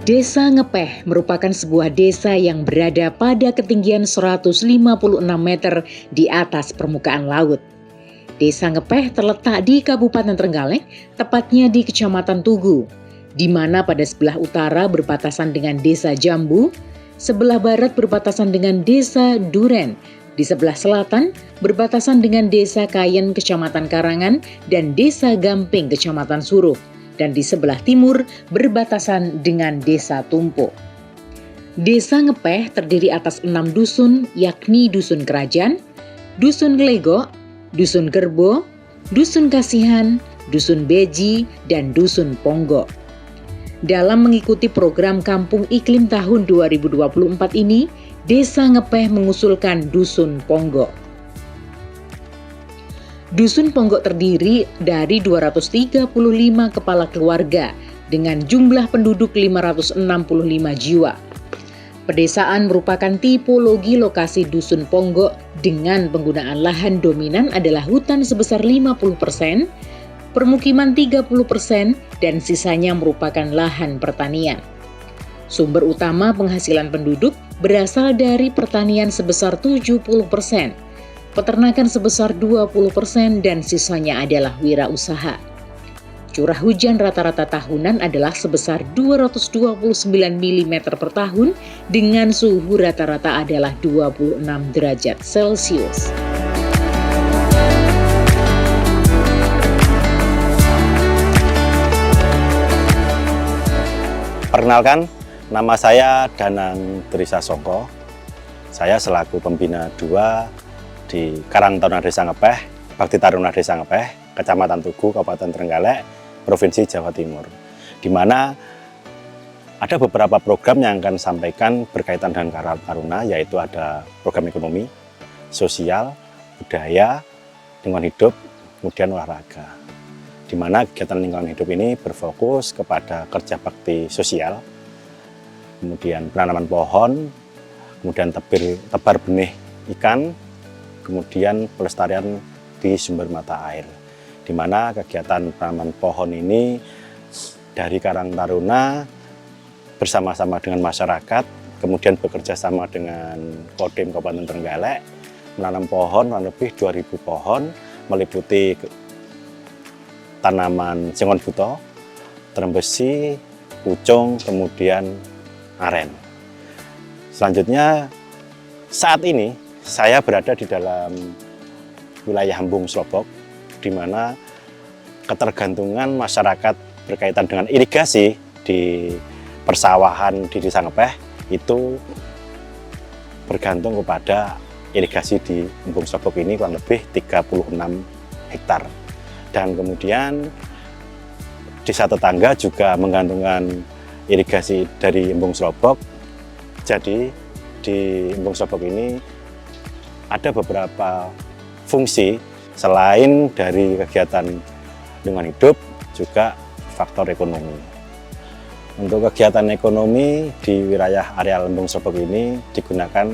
Desa Ngepeh merupakan sebuah desa yang berada pada ketinggian 156 meter di atas permukaan laut. Desa Ngepeh terletak di Kabupaten Trenggalek, tepatnya di Kecamatan Tugu, di mana pada sebelah utara berbatasan dengan Desa Jambu, sebelah barat berbatasan dengan Desa Duren, di sebelah selatan berbatasan dengan Desa Kayen, Kecamatan Karangan, dan Desa Gamping, Kecamatan Suruh, dan di sebelah timur berbatasan dengan Desa Tumpo. Desa Ngepeh terdiri atas 6 dusun, yakni Dusun Kerajaan, Dusun Glegok, Dusun Gerbo, Dusun Kasihan, Dusun Beji, dan Dusun Ponggo. Dalam mengikuti program Kampung Iklim tahun 2024 ini, Desa Ngepeh mengusulkan Dusun Ponggo. Dusun Ponggo terdiri dari 235 kepala keluarga dengan jumlah penduduk 565 jiwa. Pedesaan merupakan tipologi lokasi Dusun Ponggo dengan penggunaan lahan dominan adalah hutan sebesar 50%, permukiman 30%, dan sisanya merupakan lahan pertanian. Sumber utama penghasilan penduduk berasal dari pertanian sebesar 70%, peternakan sebesar 20%, dan sisanya adalah wirausaha. Curah hujan rata-rata tahunan adalah sebesar 229 mm per tahun dengan suhu rata-rata adalah 26 derajat Celcius. Perkenalkan, nama saya Danang Drisa Soko. Saya selaku pembina 2 di Karang Taruna Desa Ngepeh, Bakti Taruna Desa Ngepeh, Kecamatan Tugu, Kabupaten Trenggalek, Provinsi Jawa Timur. Di mana ada beberapa program yang akan sampaikan berkaitan dengan Karang Taruna, yaitu ada program ekonomi, sosial, budaya, lingkungan hidup, kemudian olahraga. Di mana kegiatan lingkungan hidup ini berfokus kepada kerja bakti sosial, kemudian penanaman pohon, kemudian tebar benih ikan, kemudian pelestarian di sumber mata air. Di mana kegiatan penanaman pohon ini dari Karang Taruna bersama-sama dengan masyarakat, kemudian bekerja sama dengan Kodim Kabupaten Trenggalek, menanam pohon lebih 2.000 pohon, meliputi tanaman Sengon Buto, Trembesi, Pucung, kemudian Aren. Selanjutnya, saat ini saya berada di dalam wilayah Embung Slobok, di mana ketergantungan masyarakat berkaitan dengan irigasi di persawahan di Desa Ngepeh itu bergantung kepada irigasi di Embung Slobok ini kurang lebih 36 hektar. Dan kemudian desa tetangga juga menggantungkan irigasi dari Embung Slobok. Jadi di Embung Slobok ini ada beberapa fungsi selain dari kegiatan lingkungan hidup, juga faktor ekonomi. Untuk kegiatan ekonomi di wilayah areal Embung Slobok ini digunakan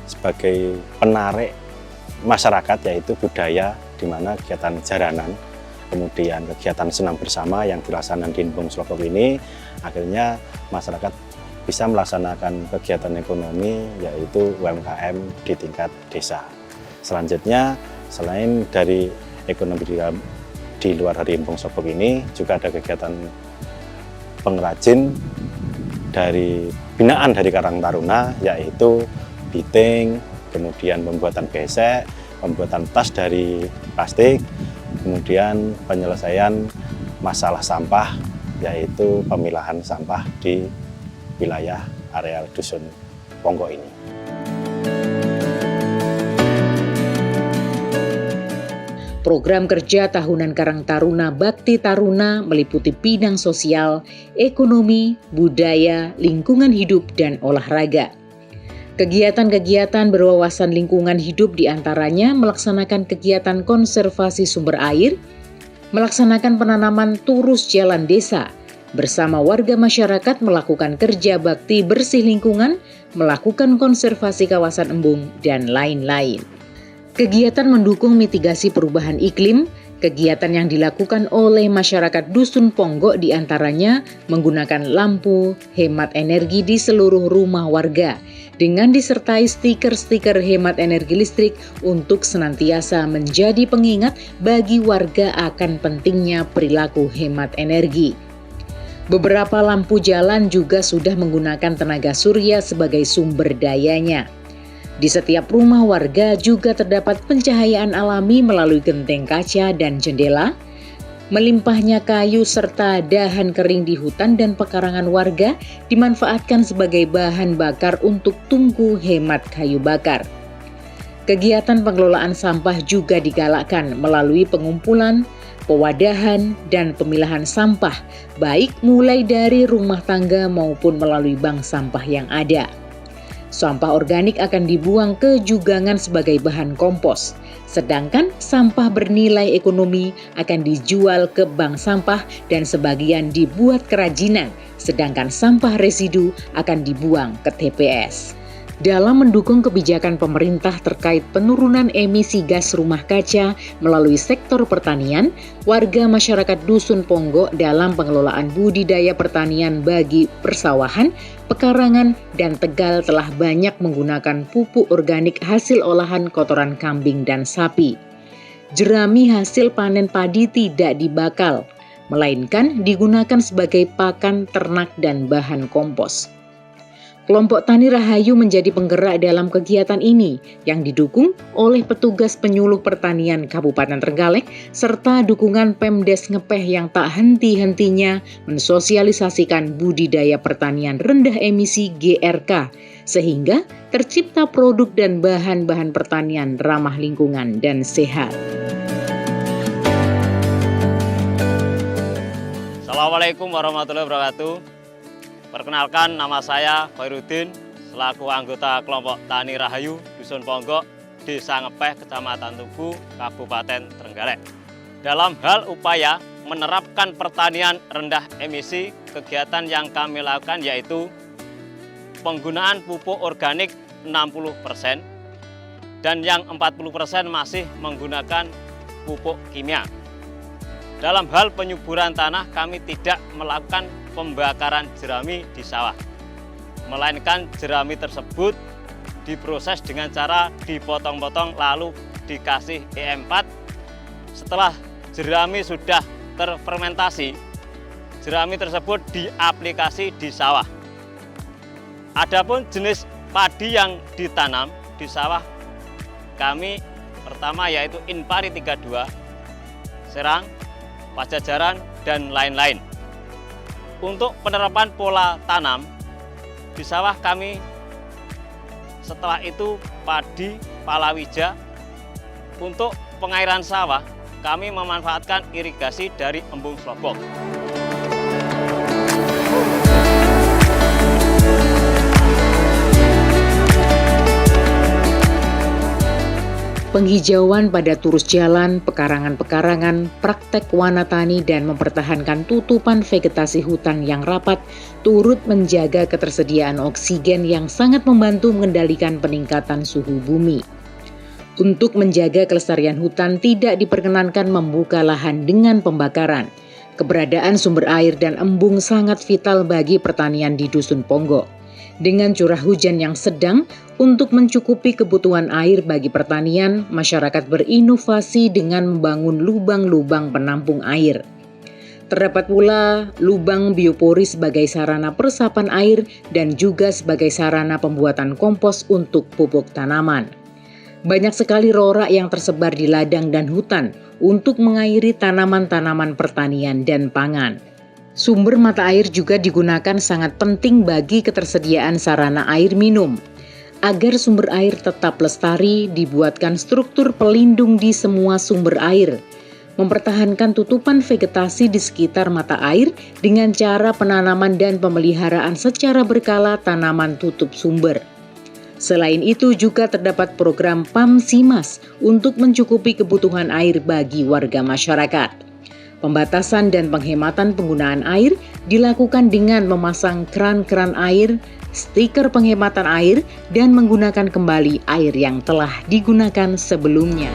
sebagai penarik masyarakat, yaitu budaya, di mana kegiatan jaranan, kemudian kegiatan senam bersama yang dilaksanakan di Embung Slobok ini, akhirnya masyarakat bisa melaksanakan kegiatan ekonomi, yaitu UMKM di tingkat desa. Selanjutnya, selain dari ekonomi di luar dari Embung Slobok ini, juga ada kegiatan pengrajin dari binaan dari Karang Taruna, yaitu biting, kemudian pembuatan besek, pembuatan tas dari plastik, kemudian penyelesaian masalah sampah, yaitu pemilahan sampah di wilayah areal Dusun Ponggo ini. Program kerja tahunan Karang Taruna Bakti Taruna meliputi bidang sosial, ekonomi, budaya, lingkungan hidup, dan olahraga. Kegiatan-kegiatan berwawasan lingkungan hidup diantaranya melaksanakan kegiatan konservasi sumber air, melaksanakan penanaman turus jalan desa, bersama warga masyarakat melakukan kerja bakti bersih lingkungan, melakukan konservasi kawasan embung, dan lain-lain. Kegiatan mendukung mitigasi perubahan iklim, Kegiatan yang dilakukan oleh masyarakat Dusun Ponggok diantaranya menggunakan lampu hemat energi di seluruh rumah warga dengan disertai stiker-stiker hemat energi listrik untuk senantiasa menjadi pengingat bagi warga akan pentingnya perilaku hemat energi. Beberapa lampu jalan juga sudah menggunakan tenaga surya sebagai sumber dayanya. Di setiap rumah warga juga terdapat pencahayaan alami melalui genteng kaca dan jendela. Melimpahnya kayu serta dahan kering di hutan dan pekarangan warga dimanfaatkan sebagai bahan bakar untuk tungku hemat kayu bakar. Kegiatan pengelolaan sampah juga digalakkan melalui pengumpulan, pewadahan, dan pemilahan sampah, baik mulai dari rumah tangga maupun melalui bank sampah yang ada. Sampah organik akan dibuang ke jugangan sebagai bahan kompos, sedangkan sampah bernilai ekonomi akan dijual ke bank sampah dan sebagian dibuat kerajinan, sedangkan sampah residu akan dibuang ke TPS. Dalam mendukung kebijakan pemerintah terkait penurunan emisi gas rumah kaca melalui sektor pertanian, warga masyarakat Dusun Ponggok dalam pengelolaan budidaya pertanian bagi persawahan, pekarangan, dan Tegal telah banyak menggunakan pupuk organik hasil olahan kotoran kambing dan sapi. Jerami hasil panen padi tidak dibakal, melainkan digunakan sebagai pakan ternak dan bahan kompos. Kelompok Tani Rahayu menjadi penggerak dalam kegiatan ini yang didukung oleh petugas penyuluh pertanian Kabupaten Trenggalek serta dukungan Pemdes Ngepeh yang tak henti-hentinya mensosialisasikan budidaya pertanian rendah emisi GRK sehingga tercipta produk dan bahan-bahan pertanian ramah lingkungan dan sehat. Assalamualaikum warahmatullahi wabarakatuh. Perkenalkan, nama saya Khairuddin selaku anggota kelompok Tani Rahayu Dusun Ponggok, Desa Ngepeh, Kecamatan Tugu, Kabupaten Trenggalek. Dalam hal upaya menerapkan pertanian rendah emisi, kegiatan yang kami lakukan yaitu penggunaan pupuk organik 60% dan yang 40% masih menggunakan pupuk kimia. Dalam hal penyuburan tanah, kami tidak melakukan pembakaran jerami di sawah, melainkan jerami tersebut diproses dengan cara dipotong-potong lalu dikasih E4. Setelah jerami sudah terfermentasi, jerami tersebut diaplikasi di sawah. Adapun jenis padi yang ditanam di sawah kami pertama yaitu Inpari 32, Serang, Pajajaran, dan lain-lain. Untuk penerapan pola tanam di sawah kami setelah itu padi palawija. Untuk pengairan sawah kami memanfaatkan irigasi dari embung slobok. Penghijauan pada turus jalan, pekarangan-pekarangan, praktek wana tani, dan mempertahankan tutupan vegetasi hutan yang rapat turut menjaga ketersediaan oksigen yang sangat membantu mengendalikan peningkatan suhu bumi. Untuk menjaga kelestarian hutan tidak diperkenankan membuka lahan dengan pembakaran. Keberadaan sumber air dan embung sangat vital bagi pertanian di Dusun Ponggok. Dengan curah hujan yang sedang, untuk mencukupi kebutuhan air bagi pertanian, masyarakat berinovasi dengan membangun lubang-lubang penampung air. Terdapat pula lubang biopori sebagai sarana peresapan air dan juga sebagai sarana pembuatan kompos untuk pupuk tanaman. Banyak sekali rorak yang tersebar di ladang dan hutan untuk mengairi tanaman-tanaman pertanian dan pangan. Sumber mata air juga digunakan sangat penting bagi ketersediaan sarana air minum. Agar sumber air tetap lestari, dibuatkan struktur pelindung di semua sumber air. Mempertahankan tutupan vegetasi di sekitar mata air dengan cara penanaman dan pemeliharaan secara berkala tanaman tutup sumber. Selain itu juga terdapat program PAMSIMAS untuk mencukupi kebutuhan air bagi warga masyarakat. Pembatasan dan penghematan penggunaan air dilakukan dengan memasang keran-keran air, stiker penghematan air, dan menggunakan kembali air yang telah digunakan sebelumnya.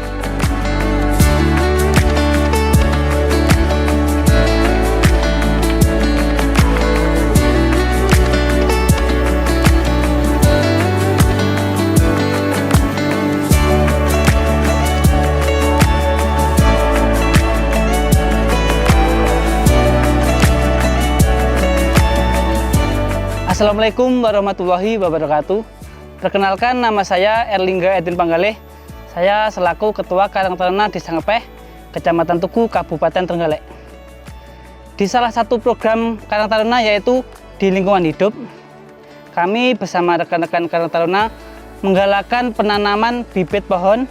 Assalamualaikum warahmatullahi wabarakatuh. Perkenalkan, nama saya Erlingga Edwin Panggalih. Saya selaku Ketua Karang Taruna Desa Ngepeh, Kecamatan Tugu, Kabupaten Trenggalek. Di salah satu program Karang Taruna yaitu di lingkungan hidup, kami bersama rekan-rekan Karang Taruna menggalakkan penanaman bibit pohon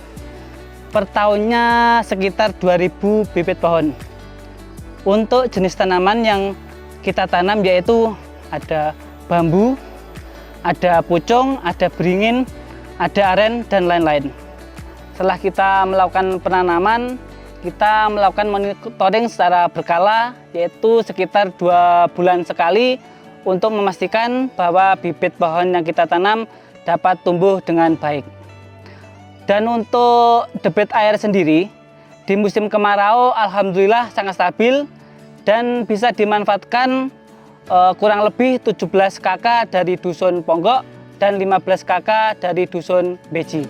per tahunnya sekitar 2000 bibit pohon. Untuk jenis tanaman yang kita tanam yaitu ada bambu, ada pucung, ada beringin, ada aren, dan lain-lain. Setelah kita melakukan penanaman, kita melakukan monitoring secara berkala, yaitu sekitar 2 bulan sekali untuk memastikan bahwa bibit pohon yang kita tanam dapat tumbuh dengan baik. Dan untuk debit air sendiri, di musim kemarau alhamdulillah sangat stabil dan bisa dimanfaatkan kurang lebih 17 kakak dari Dusun Ponggok dan 15 kakak dari Dusun Beji.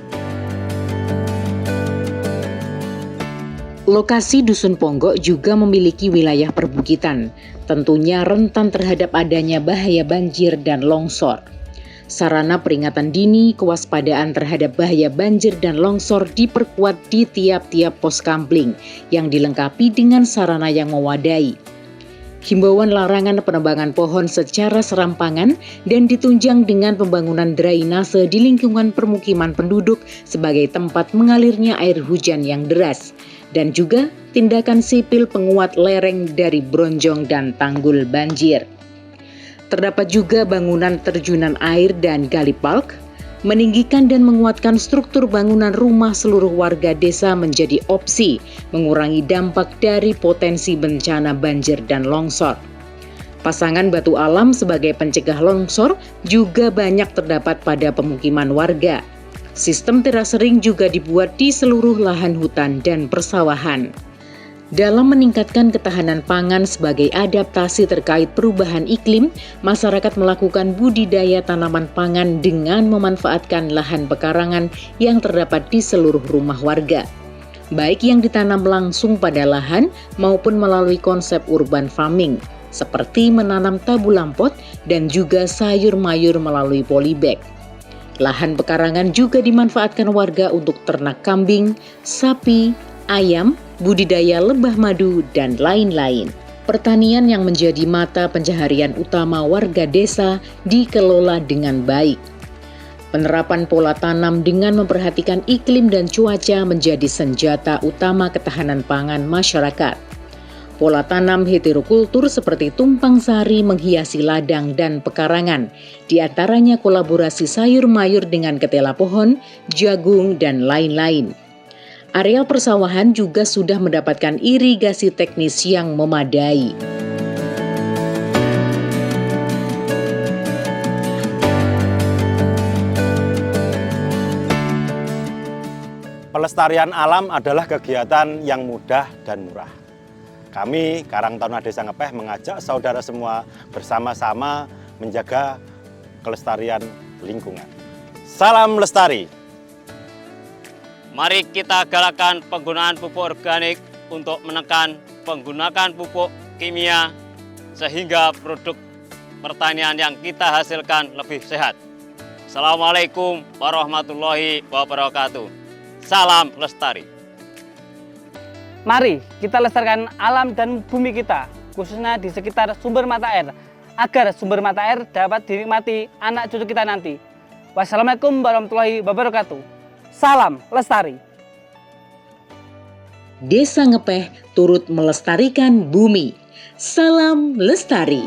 Lokasi Dusun Ponggok juga memiliki wilayah perbukitan, tentunya rentan terhadap adanya bahaya banjir dan longsor. Sarana peringatan dini kewaspadaan terhadap bahaya banjir dan longsor diperkuat di tiap-tiap pos kampling yang dilengkapi dengan sarana yang mewadai. Himbauan larangan penebangan pohon secara serampangan dan ditunjang dengan pembangunan drainase di lingkungan permukiman penduduk sebagai tempat mengalirnya air hujan yang deras, dan juga tindakan sipil penguat lereng dari bronjong dan tanggul banjir. Terdapat juga bangunan terjunan air dan galipalk, meninggikan dan menguatkan struktur bangunan rumah seluruh warga desa menjadi opsi mengurangi dampak dari potensi bencana banjir dan longsor. Pasangan batu alam sebagai pencegah longsor juga banyak terdapat pada pemukiman warga. Sistem terasering juga dibuat di seluruh lahan hutan dan persawahan. Dalam meningkatkan ketahanan pangan sebagai adaptasi terkait perubahan iklim, masyarakat melakukan budidaya tanaman pangan dengan memanfaatkan lahan pekarangan yang terdapat di seluruh rumah warga, baik yang ditanam langsung pada lahan maupun melalui konsep urban farming, seperti menanam tabu lampot dan juga sayur mayur melalui polybag. Lahan pekarangan juga dimanfaatkan warga untuk ternak kambing, sapi, ayam, budidaya lebah madu, dan lain-lain. Pertanian yang menjadi mata pencaharian utama warga desa dikelola dengan baik. Penerapan pola tanam dengan memperhatikan iklim dan cuaca menjadi senjata utama ketahanan pangan masyarakat. Pola tanam heterokultur seperti tumpang sari menghiasi ladang dan pekarangan, di antaranya kolaborasi sayur mayur dengan ketela pohon, jagung, dan lain-lain. Areal persawahan juga sudah mendapatkan irigasi teknis yang memadai. Pelestarian alam adalah kegiatan yang mudah dan murah. Kami, Karang Taruna Desa Ngepeh, mengajak saudara semua bersama-sama menjaga kelestarian lingkungan. Salam lestari! Mari kita galakkan penggunaan pupuk organik untuk menekan penggunaan pupuk kimia sehingga produk pertanian yang kita hasilkan lebih sehat. Assalamualaikum warahmatullahi wabarakatuh. Salam lestari. Mari kita lestarikan alam dan bumi kita, khususnya di sekitar sumber mata air, agar sumber mata air dapat dinikmati anak cucu kita nanti. Wassalamualaikum warahmatullahi wabarakatuh. Salam lestari. Desa Ngepeh turut melestarikan bumi. Salam lestari.